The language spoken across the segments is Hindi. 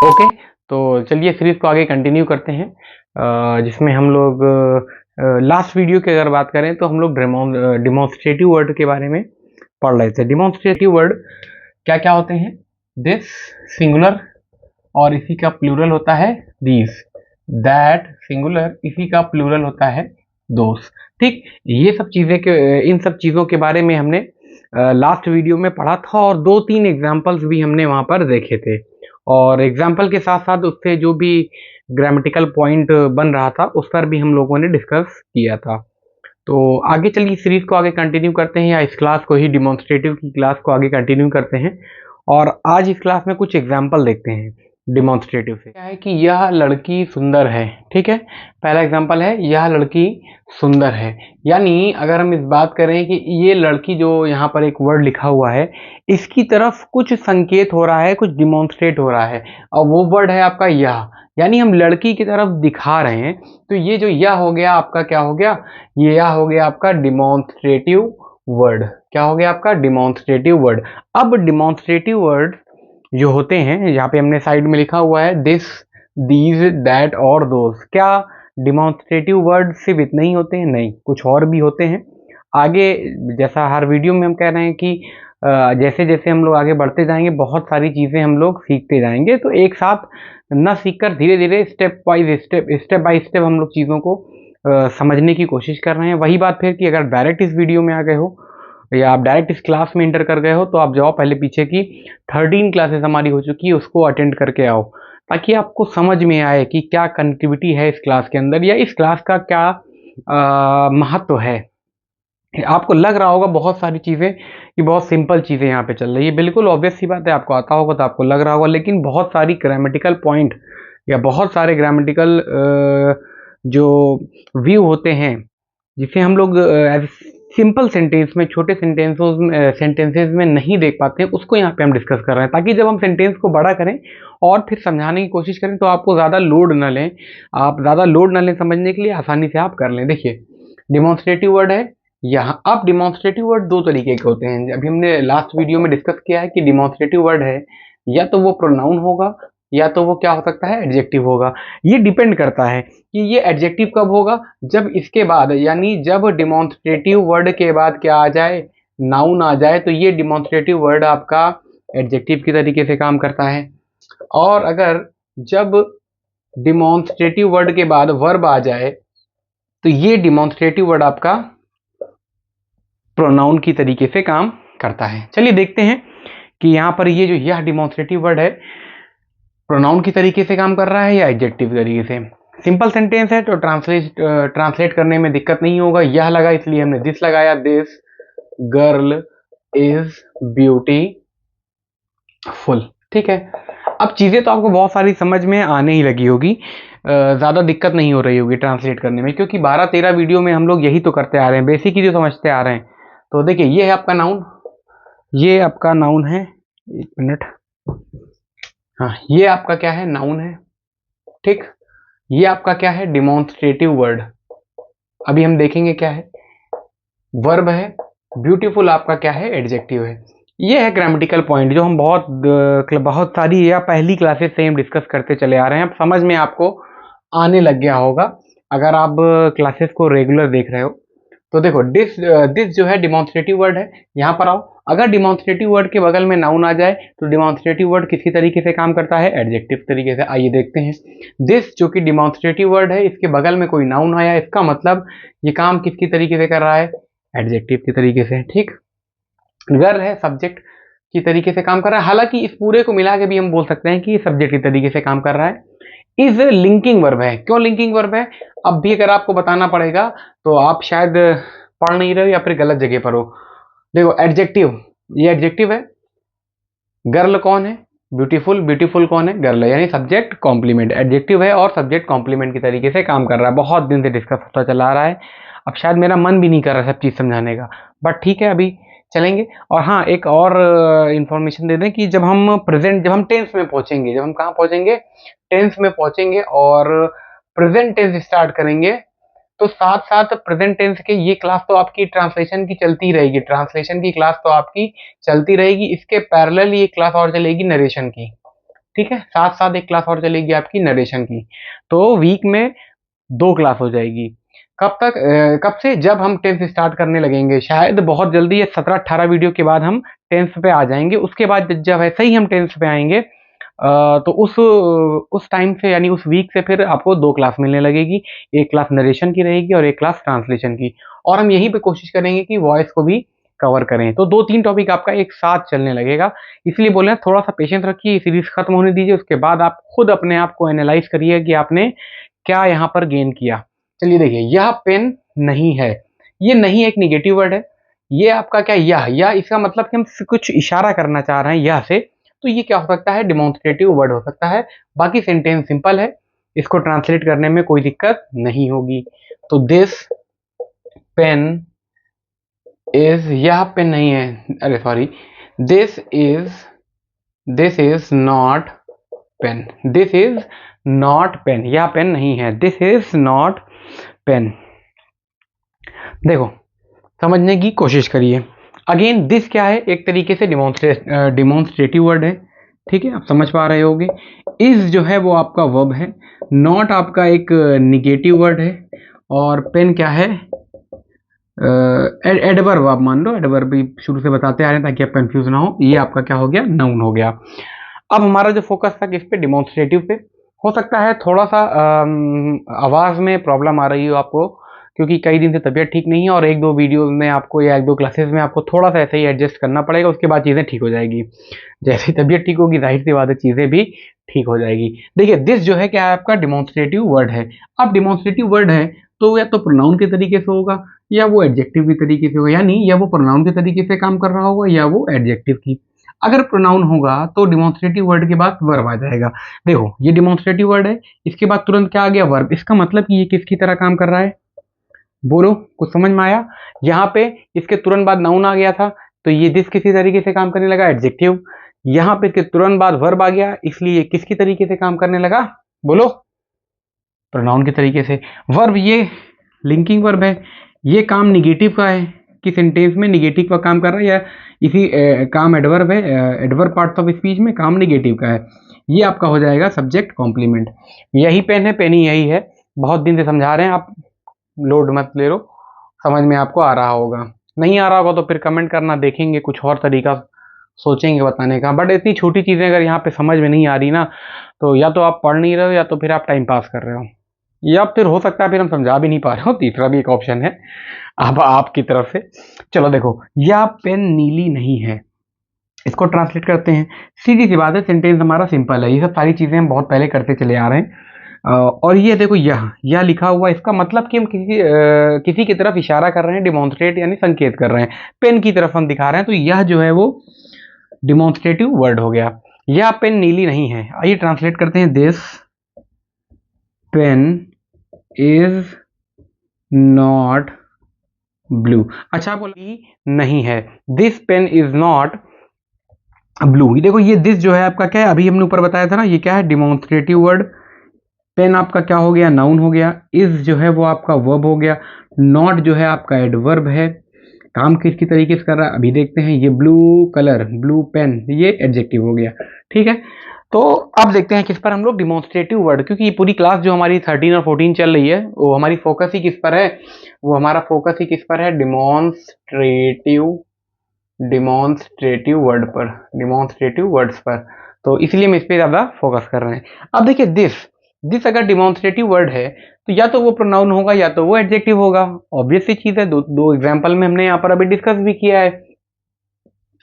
ओके, तो चलिए सीरीज को आगे कंटिन्यू करते हैं, जिसमें हम लोग लास्ट वीडियो की अगर बात करें तो हम लोग डिमॉन्स्ट्रेटिव वर्ड के बारे में पढ़ रहे थे। डिमॉन्स्ट्रेटिव वर्ड क्या क्या होते हैं? दिस सिंगुलर और इसी का प्लूरल होता है दीज। दैट सिंगुलर, इसी का प्लूरल होता है दोस। ठीक, ये सब चीजें के इन सब चीजों के बारे में हमने लास्ट वीडियो में पढ़ा था और 2-3 एग्जाम्पल्स भी हमने वहां पर देखे थे। और एग्जाम्पल के साथ साथ उससे जो भी ग्रामेटिकल पॉइंट बन रहा था उस पर भी हम लोगों ने डिस्कस किया था। तो आगे चलिए सीरीज को आगे कंटिन्यू करते हैं, या इस क्लास को ही, डिमॉन्स्ट्रेटिव की क्लास को आगे कंटिन्यू करते हैं। और आज इस क्लास में कुछ एग्जाम्पल देखते हैं डिमॉन्स्ट्रेटिव से। क्या है कि यह लड़की सुंदर है। ठीक है, पहला एग्जाम्पल है यह लड़की सुंदर है। यानी अगर हम इस बात करें कि ये लड़की, जो यहाँ पर एक वर्ड लिखा हुआ है, इसकी तरफ कुछ संकेत हो रहा है, कुछ डिमॉन्स्ट्रेट हो रहा है, और वो वर्ड है आपका यह। यानी हम लड़की की तरफ दिखा रहे हैं, तो ये जो यह हो गया आपका, क्या हो गया? ये यह हो गया आपका डिमॉन्स्ट्रेटिव वर्ड। क्या हो गया आपका? Demonstrative word. अब डिमॉन्स्ट्रेटिव वर्ड जो होते हैं, यहाँ पे हमने साइड में लिखा हुआ है दिस, दीज, दैट और दोस। क्या डिमॉन्स्ट्रेटिव वर्ड सिर्फ इतने ही होते हैं? नहीं, कुछ और भी होते हैं। आगे जैसा हर वीडियो में हम कह रहे हैं कि जैसे जैसे हम लोग आगे बढ़ते जाएंगे बहुत सारी चीज़ें हम लोग सीखते जाएंगे, तो एक साथ न सीखकर धीरे धीरे स्टेप बाय स्टेप हम लोग चीज़ों को समझने की कोशिश कर रहे हैं। वही बात फिर कि अगर डायरेक्ट इस वीडियो में आ गए हो या आप डायरेक्ट इस क्लास में इंटर कर गए हो, तो आप जाओ पहले पीछे की 13 क्लासेस हमारी हो चुकी है, उसको अटेंड करके आओ, ताकि आपको समझ में आए कि क्या कनेक्टिविटी है इस क्लास के अंदर, या इस क्लास का क्या महत्व है। आपको लग रहा होगा बहुत सारी चीज़ें कि बहुत सिंपल चीज़ें यहाँ पे चल रही है, बिल्कुल ऑब्वियस सी बात है, आपको आता होगा तो आपको लग रहा होगा, लेकिन बहुत सारी ग्रामेटिकल पॉइंट या बहुत सारे ग्रामेटिकल जो व्यू होते हैं, जिसे हम लोग सिंपल सेंटेंस में, छोटे सेंटेंसेस में नहीं देख पाते हैं, उसको यहाँ पे हम डिस्कस कर रहे हैं, ताकि जब हम सेंटेंस को बड़ा करें और फिर समझाने की कोशिश करें तो आपको ज़्यादा लोड न लें, आप ज़्यादा लोड न लें, समझने के लिए आसानी से आप कर लें। देखिए, डिमॉन्स्ट्रेटिव वर्ड है यहाँ। अब डिमॉन्स्ट्रेटिव वर्ड दो तरीके के होते हैं, अभी हमने लास्ट वीडियो में डिस्कस किया है कि डिमॉन्स्ट्रेटिव वर्ड है या तो वो प्रोनाउन होगा या तो वो क्या हो सकता है, एडजेक्टिव होगा। ये डिपेंड करता है कि ये एडजेक्टिव कब होगा, जब इसके बाद, यानी जब डिमॉन्स्ट्रेटिव वर्ड के बाद क्या आ जाए, नाउन आ जाए, तो ये डिमॉन्स्ट्रेटिव वर्ड आपका एडजेक्टिव की तरीके से काम करता है। और अगर जब डिमॉन्स्ट्रेटिव वर्ड के बाद वर्ब आ जाए तो ये डिमॉन्स्ट्रेटिव वर्ड आपका प्रोनाउन की तरीके से काम करता है। चलिए देखते हैं कि यहाँ पर ये जो यह डिमॉन्स्ट्रेटिव वर्ड है प्रोनाउन की तरीके से काम कर रहा है या एडजेक्टिव तरीके से। सिंपल सेंटेंस है तो ट्रांसलेट करने में दिक्कत नहीं होगा। यह लगा इसलिए हमने दिस लगाया, दिस गर्ल इज ब्यूटीफुल। ठीक है, अब चीजें तो आपको बहुत सारी समझ में आने ही लगी होगी, ज़्यादा दिक्कत नहीं हो रही होगी ट्रांसलेट करने में, क्योंकि 12-13 वीडियो में हम लोग यही तो करते आ रहे हैं, बेसिक ही जो समझते आ रहे हैं। तो देखिए, ये है आपका नाउन, ये आपका नाउन है, एक मिनट, हाँ, ये आपका क्या है, नाउन है। ठीक, ये आपका क्या है, डिमॉन्स्ट्रेटिव वर्ड। अभी हम देखेंगे क्या है, वर्ब है। ब्यूटीफुल आपका क्या है, एडजेक्टिव है। ये है ग्रामेटिकल पॉइंट जो हम बहुत सारी या पहली क्लासेस से हम डिस्कस करते चले आ रहे हैं। अब समझ में आपको आने लग गया होगा अगर आप क्लासेस को रेगुलर देख रहे हो। तो देखो, दिस जो है डिमॉन्स्ट्रेटिव वर्ड है। यहाँ पर आओ, अगर डिमॉन्स्ट्रेटिव वर्ड के बगल में नाउन आ जाए तो डिमॉन्स्ट्रेटिव वर्ड किसी तरीके से काम करता है, एडजेक्टिव तरीके से। आइए देखते हैं, दिस जो कि डिमॉन्स्ट्रेटिव वर्ड है, इसके बगल में कोई नाउन आया, इसका मतलब ये काम किसकी तरीके से कर रहा है, एडजेक्टिव की तरीके से। ठीक, गर्ल है, सब्जेक्ट की तरीके से काम कर रहा है। हालांकि इस पूरे को मिला के भी हम बोल सकते हैं कि सब्जेक्ट की तरीके से काम कर रहा है। इज लिंकिंग वर्ब है। क्यों लिंकिंग वर्ब है, अब भी अगर आपको बताना पड़ेगा तो आप शायद पढ़ नहीं रहे हो या फिर गलत जगह पर हो। देखो, एडजेक्टिव, ये एडजेक्टिव है। गर्ल कौन है, ब्यूटीफुल, ब्यूटीफुल कौन है, गर्ल है, यानी सब्जेक्ट कॉम्प्लीमेंट। एडजेक्टिव है और सब्जेक्ट कॉम्प्लीमेंट की तरीके से काम कर रहा है। बहुत दिन से डिस्कस होता चला आ रहा है, अब शायद मेरा मन भी नहीं कर रहा सब चीज़ समझाने का, बट ठीक है, अभी चलेंगे। और हाँ, एक और इंफॉर्मेशन दे दें कि जब हम टेंस में पहुंचेंगे, जब हम कहाँ पहुंचेंगे, टेंस में पहुंचेंगे और प्रेजेंट टेंस स्टार्ट करेंगे, तो साथ साथ प्रेजेंट टेंस के ये क्लास तो आपकी ट्रांसलेशन की चलती रहेगी, ट्रांसलेशन की क्लास तो आपकी चलती रहेगी, इसके पैरेलल ये क्लास और चलेगी नरेशन की। ठीक है, साथ साथ एक क्लास और चलेगी आपकी नरेशन की। तो वीक में 2 क्लास हो जाएगी। कब तक कब से? जब हम 10th स्टार्ट करने लगेंगे, शायद बहुत जल्दी, ये 17-18 वीडियो के बाद हम 10th पे आ जाएंगे। उसके बाद जब ऐसे ही हम 10th पे आएंगे तो उस टाइम से, यानी उस वीक से फिर आपको 2 क्लास मिलने लगेगी। एक क्लास नरेशन की रहेगी और एक क्लास ट्रांसलेशन की। और हम यहीं पे कोशिश करेंगे कि वॉइस को भी कवर करें। तो 2-3 टॉपिक आपका एक साथ चलने लगेगा। इसलिए बोल रहे हैं थोड़ा सा पेशेंस रखिए, सीरीज खत्म होने दीजिए, उसके बाद आप खुद अपने आप को एनालाइज करिए कि आपने क्या यहाँ पर गेन किया। चलिए देखिए, यह पेन नहीं है, ये नहीं एक निगेटिव वर्ड है। ये आपका क्या, यह इसका मतलब कि हम कुछ इशारा करना चाह रहे हैं यह से, तो ये क्या हो सकता है? डिमॉन्स्ट्रेटिव वर्ड हो सकता है। बाकी सेंटेंस सिंपल है, इसको ट्रांसलेट करने में कोई दिक्कत नहीं होगी। तो दिस पेन इज, यह पेन नहीं है, अरे sorry, this is not pen, this is not pen, यह पेन नहीं है, दिस इज नॉट पेन। देखो, समझने की कोशिश करिए। अगेन दिस क्या है? एक तरीके से डिमॉन्स्ट्रेटिव वर्ड है, ठीक है, आप समझ पा रहे होगे। इज जो है वो आपका वर्ब है, नॉट आपका एक निगेटिव वर्ड है, और पेन क्या है? एडवर्ब आप मान लो, एडवर्ब भी शुरू से बताते आ रहे हैं ताकि आप कंफ्यूज ना हो। ये आपका क्या हो गया? नाउन हो गया। अब हमारा जो फोकस था किस पे? डिमॉन्स्ट्रेटिव पे। हो सकता है थोड़ा सा आवाज़ में प्रॉब्लम आ रही हो आपको, क्योंकि कई दिन से तबीयत ठीक नहीं है, और 1-2 वीडियोस में आपको या 1-2 क्लासेस में आपको थोड़ा सा ऐसे ही एडजस्ट करना पड़ेगा। उसके बाद चीज़ें ठीक हो जाएगी। जैसे ही तबीयत ठीक होगी, जाहिर सी बात है चीज़ें भी ठीक हो जाएगी। देखिए, दिस जो है क्या है? आपका डिमॉन्स्ट्रेटिव वर्ड है। अब डिमॉन्स्ट्रेटिव वर्ड है तो या तो प्रोनाउन के तरीके से होगा, या वो एडजेक्टिव के तरीके से होगा, यानी या वो प्रोनाउन के तरीके से काम कर रहा होगा या वो एडजेक्टिव की। अगर प्रोनाउन होगा तो डिमॉन्स्ट्रेटिव वर्ड के बाद वर्ब आ जाएगा। देखो, ये डिमॉन्स्ट्रेटिव वर्ड है, इसके बाद तुरंत क्या आ गया? वर्ब। इसका मतलब कि ये किसकी तरह काम कर रहा है? बोलो, कुछ समझ में आया? यहाँ पे इसके तुरंत बाद नाउन आ गया था, तो ये दिस किसी तरीके से काम करने लगा, एडजेक्टिव। यहाँ पे इसके तुरंत बाद वर्ब आ गया, इसलिए ये किसकी तरीके से काम करने लगा? बोलो, प्रोनाउन के तरीके से। वर्ब ये लिंकिंग वर्ब है, ये काम निगेटिव का है कि सेंटेंस में निगेटिव का काम कर रहा है, या इसी काम एडवर्ब है, एडवर्ब पार्ट्स ऑफ स्पीच में काम निगेटिव का है। ये आपका हो जाएगा सब्जेक्ट कॉम्प्लीमेंट। यही पेन है, पेन ही यही है। बहुत दिन से समझा रहे हैं, आप लोड मत ले लो, समझ में आपको आ रहा होगा। नहीं आ रहा होगा तो फिर कमेंट करना, देखेंगे कुछ और तरीका सोचेंगे बताने का। बट इतनी छोटी चीज़ें अगर यहाँ पे समझ में नहीं आ रही ना, तो या तो आप पढ़ नहीं रहे हो, या तो फिर आप टाइम पास कर रहे हो, या फिर हो सकता है फिर हम समझा भी नहीं पा रहे हो। तीसरा भी एक ऑप्शन है अब आपकी तरफ से। चलो देखो, यह पेन नीली नहीं है, इसको ट्रांसलेट करते हैं। सीधी सी बात है, सेंटेंस हमारा सिंपल है। ये सब सारी चीज़ें हम बहुत पहले करते चले आ रहे हैं। और ये देखो, यह लिखा हुआ, इसका मतलब कि हम किसी की तरफ इशारा कर रहे हैं, डिमॉन्स्ट्रेट यानी संकेत कर रहे हैं, पेन की तरफ हम दिखा रहे हैं, तो यह जो है वो डिमॉन्स्ट्रेटिव वर्ड हो गया। यह पेन नीली नहीं है। आइए ट्रांसलेट करते हैं। This pen is not blue. अच्छा, बोली नहीं है, this pen is not blue. देखो, ये दिस जो है आपका क्या है? अभी हमने ऊपर बताया था ना, ये क्या है? Demonstrative word. पेन आपका क्या हो गया? नाउन हो गया। इज जो है वो आपका वर्ब हो गया। नॉट जो है आपका एडवर्ब है। काम किसकी तरीके से कर रहा है अभी देखते हैं। ये ब्लू कलर, ब्लू पेन, ये एडजेक्टिव हो गया। ठीक है, तो अब देखते हैं किस पर हम लोग डिमॉन्स्ट्रेटिव वर्ड, क्योंकि ये पूरी क्लास जो हमारी 13 और 14 चल रही है, वो हमारी फोकस ही किस पर है? वो हमारा फोकस ही किस पर है? डिमॉन्स्ट्रेटिव वर्ड पर, डिमॉन्स्ट्रेटिव वर्ड्स पर। तो इसलिए हम इस पर ज़्यादा फोकस कर रहे हैं। अब देखिए, दिस अगर डिमॉन्स्ट्रेटिव वर्ड है तो या तो वो प्रोनाउन होगा या तो वो एडजेक्टिव होगा। ऑब्वियस सी चीज़ है, दो एग्जाम्पल में हमने यहाँ पर अभी डिस्कस भी किया है।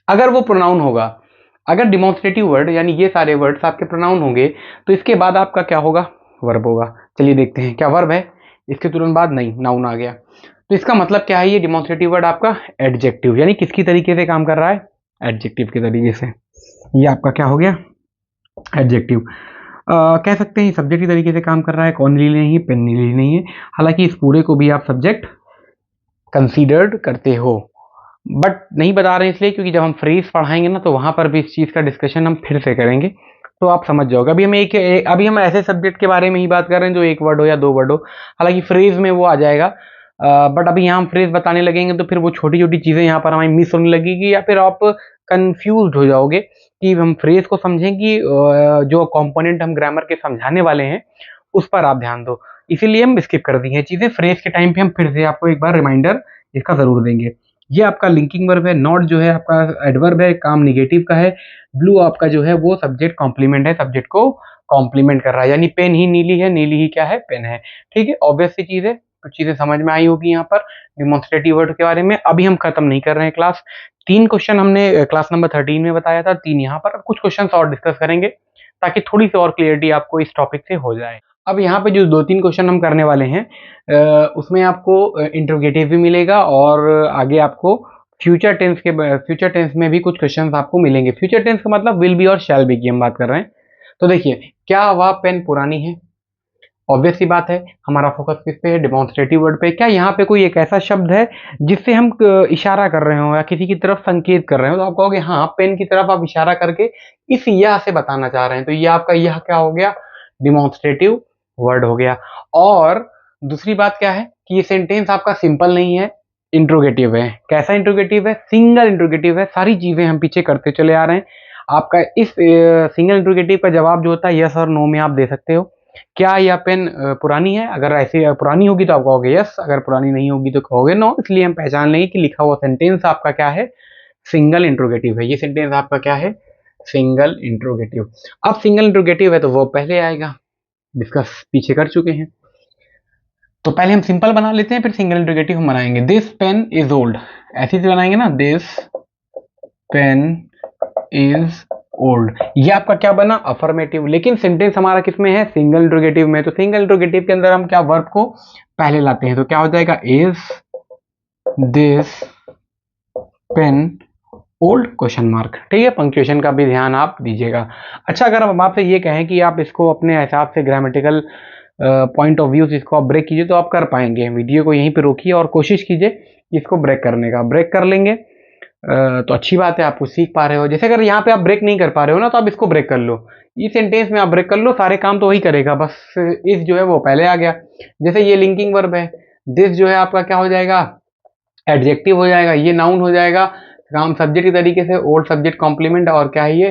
अगर वो प्रोनाउन होगा, अगर डिमॉन्स्ट्रेटिव वर्ड यानी ये सारे वर्ड्स आपके प्रोनाउन होंगे, तो इसके बाद आपका क्या होगा? वर्ब होगा। चलिए देखते हैं, क्या वर्ब है? इसके तुरंत बाद नहीं, नाउन आ गया। तो इसका मतलब क्या है? ये डिमॉन्स्ट्रेटिव वर्ड आपका एडजेक्टिव, यानी किसकी तरीके से काम कर रहा है? एडजेक्टिव के तरीके से। ये आपका क्या हो गया? एडजेक्टिव। कह सकते हैं सब्जेक्ट की तरीके से काम कर रहा है। कौन नीली नहीं है? पेन नीली नहीं है। हालांकि इस पूरे को भी आप सब्जेक्ट कंसीडर्ड करते हो, बट नहीं बता रहे हैं इसलिए क्योंकि जब हम फ्रेज पढ़ाएंगे ना, तो वहां पर भी इस चीज़ का डिस्कशन हम फिर से करेंगे, तो आप समझ जाओगे। अभी हम ऐसे सब्जेक्ट के बारे में ही बात कर रहे हैं जो एक वर्ड हो या दो वर्ड हो। हालांकि फ्रेज में वो आ जाएगा, बट अभी यहाँ हम फ्रेज बताने लगेंगे तो फिर वो छोटी छोटी चीज़ें यहाँ पर हमें मिस होने लगेगी, या फिर आप कंफ्यूज हो जाओगे कि हम फ्रेज को समझें कि जो कंपोनेंट हम ग्रामर के समझाने वाले हैं उस पर आप ध्यान दो, इसीलिए हम स्किप कर दी हैं चीज़ें। फ्रेज के टाइम पे हम फिर से आपको एक बार रिमाइंडर इसका ज़रूर देंगे। ये आपका लिंकिंग वर्ब है, नॉट जो है आपका एडवर्ब है, काम निगेटिव का है, ब्लू आपका जो है वो सब्जेक्ट कॉम्प्लीमेंट है, सब्जेक्ट को कॉम्प्लीमेंट कर रहा है, यानी पेन ही नीली है, नीली ही क्या है, पेन है। ठीक है, ऑब्वियस सी चीज़ है, कुछ चीज़ें समझ में आई होगी यहाँ पर डिमॉन्स्ट्रेटिव वर्ड के बारे में। अभी हम खत्म नहीं कर रहे हैं क्लास, 3 क्वेश्चन हमने क्लास नंबर 13 में बताया था, 3 यहाँ पर, कुछ क्वेश्चन और डिस्कस करेंगे ताकि थोड़ी सी और क्लियरिटी आपको इस टॉपिक से हो जाए। अब यहाँ पे जो 2-3 क्वेश्चन हम करने वाले हैं उसमें आपको इंट्रोगेटिव भी मिलेगा और आगे आपको फ्यूचर टेंस में भी कुछ क्वेश्चंस आपको मिलेंगे। फ्यूचर टेंस का मतलब विल बी और शैल बी की हम बात कर रहे हैं। तो देखिए, क्या वह पेन पुरानी है? ऑब्वियस सी बात है, हमारा फोकस किस पे है? डेमोन्स्ट्रेटिव वर्ड पे। क्या यहाँ पे कोई एक ऐसा शब्द है जिससे हम इशारा कर रहे हो या किसी की तरफ संकेत कर रहे हो? तो आप कहोगे हाँ, पेन की तरफ आप इशारा करके इस यह से बताना चाह रहे हैं, तो ये आपका यह क्या हो गया? डिमॉन्स्ट्रेटिव वर्ड हो गया। और दूसरी बात क्या है कि ये सेंटेंस आपका सिंपल नहीं है, इंट्रोगेटिव है। कैसा इंट्रोगेटिव है? सिंगल इंट्रोगेटिव है। सारी चीजें हम पीछे करते चले आ रहे हैं। आपका इस सिंगल इंट्रोगेटिव का जवाब जो होता है यस और नो में आप दे सकते हो। क्या यह पेन पुरानी है? अगर ऐसी पुरानी होगी तो आप कहोगे यस, अगर पुरानी नहीं होगी तो कहोगे नो। इसलिए हम पहचान लेंगे कि लिखा हुआ सेंटेंस आपका क्या है? सिंगल इंट्रोगेटिव है। ये सेंटेंस आपका क्या है? Single interrogative. अब सिंगल इंट्रोगेटिव है तो वो पहले आएगा, डिस्कस पीछे कर चुके हैं। तो पहले हम सिंपल बना लेते हैं, फिर सिंगल इंट्रोगेटिव हम बनाएंगे। दिस पेन इज ओल्ड, ऐसे से बनाएंगे ना, दिस पेन इज ओल्ड। ये आपका क्या बना? अफर्मेटिव। लेकिन सेंटेंस हमारा किस में है? सिंगल इंट्रोगेटिव में। तो सिंगल इंट्रोगेटिव के अंदर हम क्या वर्ब को पहले लाते हैं, तो क्या हो जाएगा? Is this pen old question mark. ठीक है, पंक्चुएशन का भी ध्यान आप दीजिएगा। अच्छा, अगर हम आपसे ये कहें कि आप इसको अपने हिसाब से ग्रामेटिकल पॉइंट ऑफ व्यू से इसको आप ब्रेक कीजिए तो आप कर पाएंगे। वीडियो को यहीं पे रोकिए और कोशिश कीजिए इसको ब्रेक करने का। ब्रेक कर लेंगे तो अच्छी बात है, आप कुछ सीख पा रहे हो। जैसे अगर यहाँ पे आप ब्रेक नहीं कर पा रहे हो ना, तो आप इसको ब्रेक कर लो। इस सेंटेंस में आप ब्रेक कर लो, सारे काम तो वही करेगा, बस इस जो है वो पहले आ गया। जैसे ये लिंकिंग वर्ब है, दिस जो है आपका क्या हो जाएगा? एडजेक्टिव हो जाएगा, ये नाउन हो जाएगा, काम सब्जेक्ट के तरीके से, ओल्ड सब्जेक्ट कॉम्प्लीमेंट, और क्या है ये?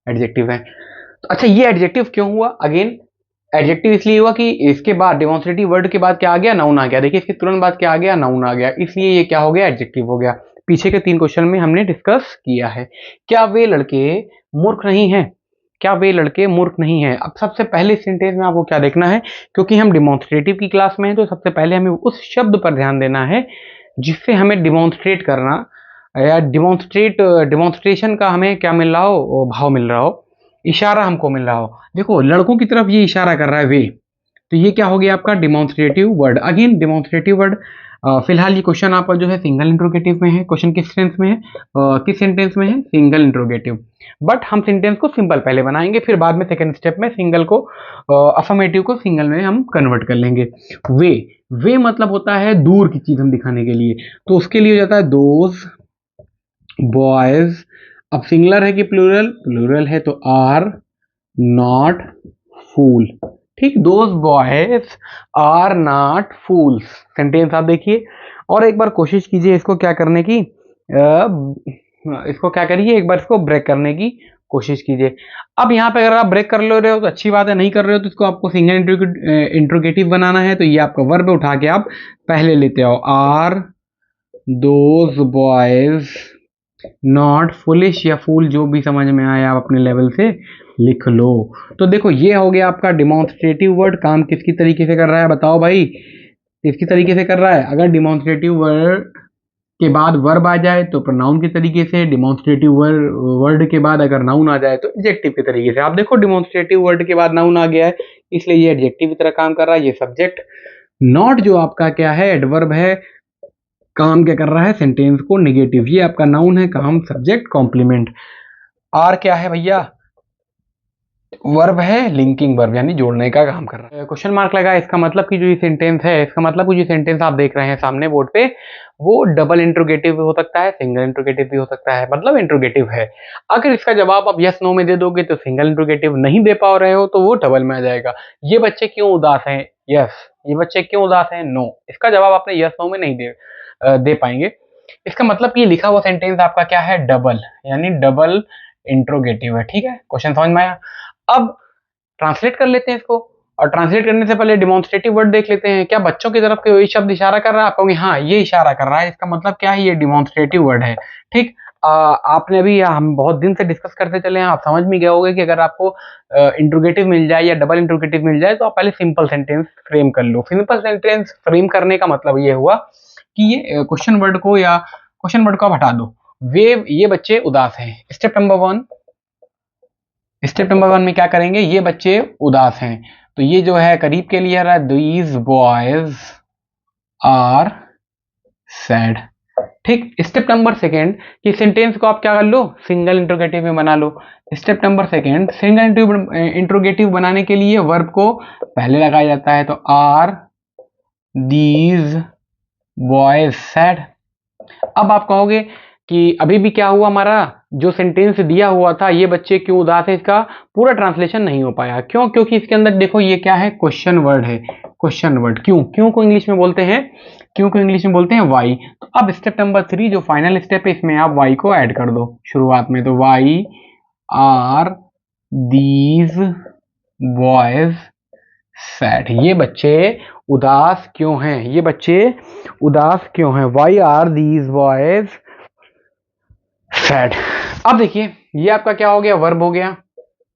एडजेक्टिव है। तो अच्छा, ये एडजेक्टिव क्यों हुआ? अगेन एडजेक्टिव इसलिए हुआ कि इसके बाद डेमोन्स्ट्रेटिव वर्ड के बाद क्या आ गया? नाउन आ गया। देखिए, इसके तुरंत बाद क्या आ गया? नाउन आ गया, इसलिए ये क्या हो गया? एडजेक्टिव हो गया। पीछे के 3 क्वेश्चन में हमने डिस्कस किया है। क्या वे लड़के मूर्ख नहीं हैं? क्या वे लड़के मूर्ख नहीं हैं? अब सबसे पहले सेंटेंस में आपको क्या देखना है, क्योंकि हम डेमोन्स्ट्रेटिव की क्लास में हैं, तो सबसे पहले हमें उस शब्द पर ध्यान देना है जिससे हमें डिमॉन्स्ट्रेट करना या डिमॉन्स्ट्रेशन का हमें क्या मिल रहा हो? भाव मिल रहा हो, इशारा हमको मिल रहा हो। देखो, लड़कों की तरफ ये इशारा कर रहा है वे, तो ये क्या हो गया आपका? Demonstrative word. Again demonstrative word. फिलहाल ये क्वेश्चन आपका जो है सिंगल इंट्रोगेटिव में है। क्वेश्चन किस सेंस में है? किस सेंटेंस में है? Single interrogative. बट हम सेंटेंस को सिंपल पहले बनाएंगे, फिर बाद में सेकंड स्टेप में सिंगल को अफर्मेटिव को सिंगल में हम कन्वर्ट कर लेंगे। वे मतलब होता है दूर की चीज हम दिखाने के लिए, तो उसके लिए हो जाता है दोज बॉयज। अब सिंगुलर है कि प्लूरल? प्लूरल है, तो आर नॉट फूल। ठीक, those boys are not fools. Sentence आप देखिए और एक बार कोशिश कीजिए इसको क्या करने की, इसको क्या करिए, एक बार इसको ब्रेक करने की कोशिश कीजिए। अब यहाँ पे अगर आप ब्रेक कर ले रहे हो तो अच्छी बात है, नहीं कर रहे हो तो इसको आपको सिंगल इंट्रोगेटिव बनाना है। तो ये आपका वर्ब उठा के आप पहले लेते आओ, are those boys not foolish, या फूल, जो भी समझ में आए आप अपने लेवल से लिख लो। तो देखो, ये हो गया आपका डिमॉन्स्ट्रेटिव वर्ड। काम किसकी तरीके से कर रहा है बताओ भाई? किसकी तरीके से कर रहा है? अगर डिमॉन्स्ट्रेटिव वर्ड के बाद वर्ब आ जाए तो प्रोनाउन के तरीके से, डिमॉन्स्ट्रेटिव वर्ड के बाद अगर नाउन आ जाए तो एडजेक्टिव के तरीके से। आप देखो, डिमॉन्स्ट्रेटिव वर्ड के बाद नाउन आ गया है, इसलिए ये एडजेक्टिव की तरह काम कर रहा है। ये सब्जेक्ट। नॉट जो आपका क्या है? एडवर्ब है, काम क्या कर रहा है? सेंटेंस को नेगेटिव। ये आपका नाउन है, काम सब्जेक्ट कॉम्प्लीमेंट। आर क्या है भैया? वर्ब है, लिंकिंग वर्ब, यानी जोड़ने का काम कर रहा है। क्वेश्चन मार्क लगा, इसका मतलब कि जो ये सेंटेंस है, इसका मतलब कि जो सेंटेंस आप देख रहे हैं सामने बोर्ड पे, वो डबल इंट्रोगेटिव भी हो सकता है, सिंगल इंट्रोगेटिव भी हो सकता है, मतलब इंट्रोगेटिव है। अगर इसका जवाब आप यस नो में दे दोगे तो सिंगल इंट्रोगेटिव, नहीं दे पा रहे हो तो वो डबल में आ जाएगा। ये बच्चे क्यों उदास हैं? यस। ये बच्चे क्यों उदास हैं? नो। इसका जवाब आपने यस नो में नहीं दे पाएंगे। इसका मतलब कि लिखा हुआ सेंटेंस आपका क्या है? डबल, यानी डबल इंट्रोगेटिव है। ठीक है, क्वेश्चन समझ में आया। अब ट्रांसलेट कर लेते हैं इसको, और ट्रांसलेट करने से पहले डिमॉन्स्ट्रेटिव वर्ड देख लेते हैं। क्या बच्चों की तरफ कोई शब्द इशारा कर रहा है? आप कहोगे हाँ ये इशारा कर रहा है, इसका मतलब क्या है, ये डिमॉन्स्ट्रेटिव वर्ड है। ठीक, आपने अभी, हम बहुत दिन से डिस्कस करते चले हैं, आप समझ में गए होंगे कि अगर आपको इंट्रोगेटिव मिल जाए या डबल इंट्रोगेटिव मिल जाए तो आप पहले सिंपल सेंटेंस फ्रेम कर लो। सिंपल सेंटेंस फ्रेम करने का मतलब ये हुआ कि ये क्वेश्चन वर्ड को या क्वेश्चन वर्ड को आप हटा दो। ये बच्चे उदास हैं। स्टेप नंबर वन में क्या करेंगे, ये बच्चे उदास हैं, तो ये जो है करीब के लिए रहा, दीज बॉयज आर सैड। ठीक, स्टेप नंबर सेकेंड कि सेंटेंस को आप क्या कर लो, सिंगल इंट्रोगेटिव में बना लो। Step number second, single interrogative बनाने के लिए वर्ब को पहले लगाया जाता है, तो आर दीज बॉयज सैड। अब आप कहोगे कि अभी भी क्या हुआ, हमारा जो सेंटेंस दिया हुआ था ये बच्चे क्यों उदास है, इसका पूरा ट्रांसलेशन नहीं हो पाया। क्यों? क्योंकि इसके अंदर देखो ये क्या है, क्वेश्चन वर्ड है। क्वेश्चन वर्ड क्यों को इंग्लिश में बोलते हैं, क्यों को इंग्लिश में बोलते हैं वाई। तो अब स्टेप नंबर 3 जो फाइनल स्टेप है, इसमें आप वाई को ऐड कर दो शुरुआत में, तो why are these boys sad. ये बच्चे उदास क्यों हैं, ये बच्चे उदास क्यों हैं, why are these boys sad. अब देखिए ये आपका क्या हो गया, वर्ब हो गया।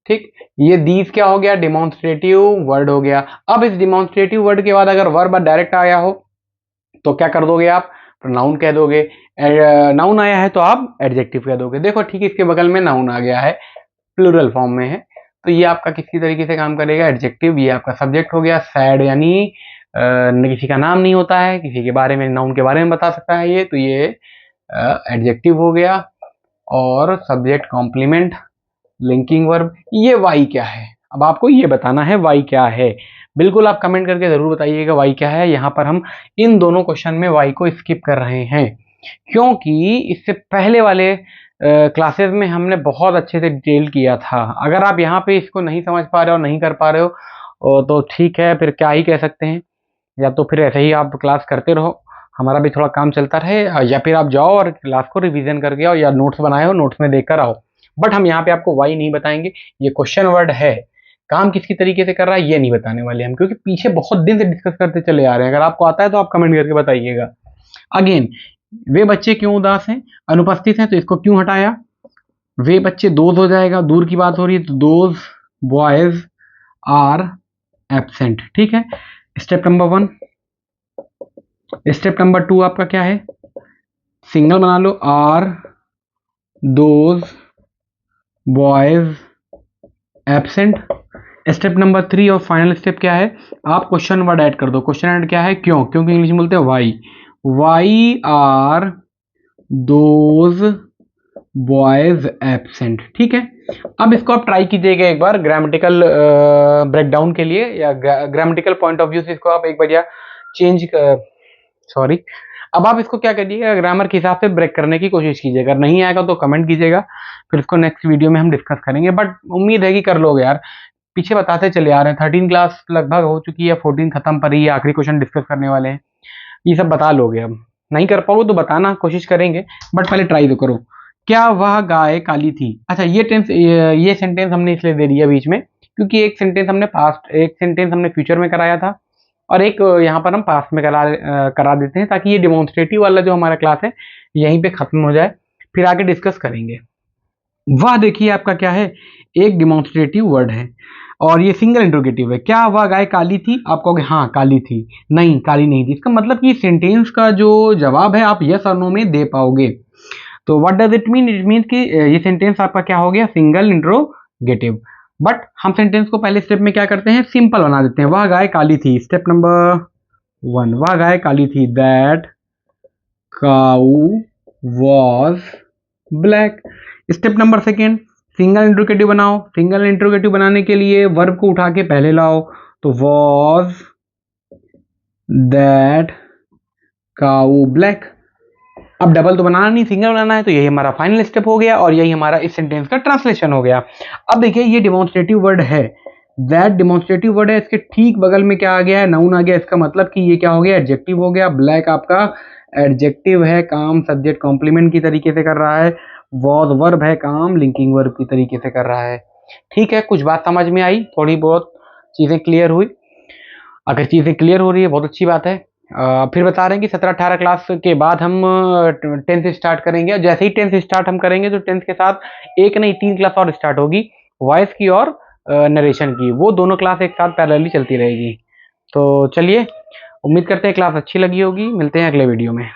ठीक, ये दीज क्या हो गया, डिमॉन्स्ट्रेटिव वर्ड हो गया। अब इस डिमॉन्स्ट्रेटिव वर्ड के बाद अगर वर्ब डायरेक्ट आया हो तो क्या कर दोगे आप, नाउन कह दोगे। नाउन आया है तो आप एडजेक्टिव कह दोगे। देखो ठीक, इसके बगल में नाउन आ गया है, प्लूरल फॉर्म में है, तो ये आपका किसी तरीके से काम करेगा, एडजेक्टिव। ये आपका सब्जेक्ट हो गया। सैड यानी किसी का नाम नहीं होता है, किसी के बारे में, नाउन के बारे में बता सकता है ये, तो ये एडजेक्टिव हो गया। और सब्जेक्ट कॉम्प्लीमेंट लिंकिंग वर्ब। ये वाई क्या है, अब आपको ये बताना है वाई क्या है। बिल्कुल आप कमेंट करके जरूर बताइएगा वाई क्या है। यहाँ पर हम इन दोनों क्वेश्चन में वाई को स्किप कर रहे हैं, क्योंकि इससे पहले वाले क्लासेस में हमने बहुत अच्छे से डिटेल किया था। अगर आप यहाँ पे इसको नहीं समझ पा रहे हो, नहीं कर पा रहे हो, तो ठीक है, फिर क्या ही कह सकते हैं। या तो फिर ऐसे ही आप क्लास करते रहो, हमारा भी थोड़ा काम चलता रहे, या फिर आप जाओ और क्लास को रिवीजन करके आओ, या नोट्स बनाए हो नोट्स में देख कर आओ। बट हम यहाँ पे आपको वाई नहीं बताएंगे, ये क्वेश्चन वर्ड है, काम किसकी तरीके से कर रहा है ये नहीं बताने वाले हम, क्योंकि पीछे बहुत दिन से डिस्कस करते चले आ रहे हैं। अगर आपको आता है तो आप कमेंट करके बताइएगा। अगेन, वे बच्चे क्यों उदास हैं, अनुपस्थित हैं, तो इसको क्यों हटाया, वे बच्चे दोज हो जाएगा, दूर की बात हो रही है, तो दोज बॉयज आर एब्सेंट। ठीक है, स्टेप नंबर 1। स्टेप नंबर 2 आपका क्या है, सिंगल बना लो, are those boys absent. Step number 3 और फाइनल स्टेप क्या है, आप क्वेश्चन वर्ड ऐड कर दो। क्वेश्चन वर्ड क्या है, क्यों, क्योंकि इंग्लिश में बोलते हैं why. Why are those boys absent. ठीक है, अब इसको आप ट्राई कीजिएगा एक बार ग्रामेटिकल ब्रेकडाउन के लिए, या ग्रामेटिकल पॉइंट ऑफ व्यू से इसको आप एक बार चेंज, सॉरी, अब आप इसको क्या करिएगा, ग्रामर के हिसाब से ब्रेक करने की कोशिश कीजिएगा। अगर नहीं आएगा तो कमेंट कीजिएगा, फिर इसको नेक्स्ट वीडियो में हम डिस्कस करेंगे। बट उम्मीद है कि कर लोगे यार, पीछे बताते चले आ रहे हैं, 13 क्लास लगभग हो चुकी है, 14 खत्म पर ही, आखिरी क्वेश्चन डिस्कस करने वाले हैं, ये सब बता लोगे। अब नहीं कर पाओ तो बताना, कोशिश करेंगे, बट पहले ट्राई तो करो। क्या वह गाय काली थी। अच्छा, ये सेंटेंस हमने इसलिए दे दिया बीच में, क्योंकि एक सेंटेंस हमने पास्ट, एक सेंटेंस हमने फ्यूचर में कराया था, और एक यहाँ पर हम पास्ट में करा देते हैं, ताकि ये डिमॉन्स्ट्रेटिव वाला जो हमारा क्लास है यहीं पे खत्म हो जाए, फिर आगे डिस्कस करेंगे। वह देखिए आपका क्या है, एक डिमॉन्स्ट्रेटिव वर्ड है, और ये सिंगल इंट्रोगेटिव है। क्या वह गाय काली थी, आप कहोगे हाँ काली थी, नहीं काली नहीं थी। इसका मतलब कि सेंटेंस का जो जवाब है आप यस और नो में दे पाओगे। तो what does it mean, it mean कि ये सेंटेंस आपका क्या हो गया, सिंगल इंट्रोगेटिव। बट हम सेंटेंस को पहले स्टेप में क्या करते हैं, सिंपल बना देते हैं। वह गाय काली थी, स्टेप नंबर 1, वह गाय काली थी, that cow was black. Step number 2, single interrogative बनाओ। सिंगल इंट्रोगेटिव बनाने के लिए वर्ब को उठा के पहले लाओ, तो वॉज दैट काऊ ब्लैक। अब डबल तो बनाना नहीं, सिंगल बनाना है, तो यही हमारा फाइनल स्टेप हो गया, और यही हमारा इस सेंटेंस का ट्रांसलेशन हो गया। अब देखिए ये डिमॉन्स्ट्रेटिव वर्ड है, दैट डिमॉन्स्ट्रेटिव वर्ड है, इसके ठीक बगल में क्या आ गया है, नाउन आ गया। इसका मतलब कि ये क्या हो गया, एडजेक्टिव हो गया। ब्लैक आपका एडजेक्टिव है, काम सब्जेक्ट कॉम्प्लीमेंट की तरीके से कर रहा है। वॉज वर्ब है, काम लिंकिंग वर्ब की तरीके से कर रहा है। ठीक है, कुछ बात समझ में आई, थोड़ी बहुत चीज़ें क्लियर हुई। अगर चीज़ें क्लियर हो रही है बहुत अच्छी बात है। फिर बता रहे हैं कि 17-18 क्लास के बाद हम 10th स्टार्ट करेंगे। जैसे ही 10th स्टार्ट हम करेंगे तो 10th के साथ एक नहीं 3 क्लास और स्टार्ट होगी, वॉइस की और नरेशन की। वो दोनों क्लास एक साथ पैरेलली चलती रहेगी। तो चलिए, उम्मीद करते हैं क्लास अच्छी लगी होगी। मिलते हैं अगले वीडियो में।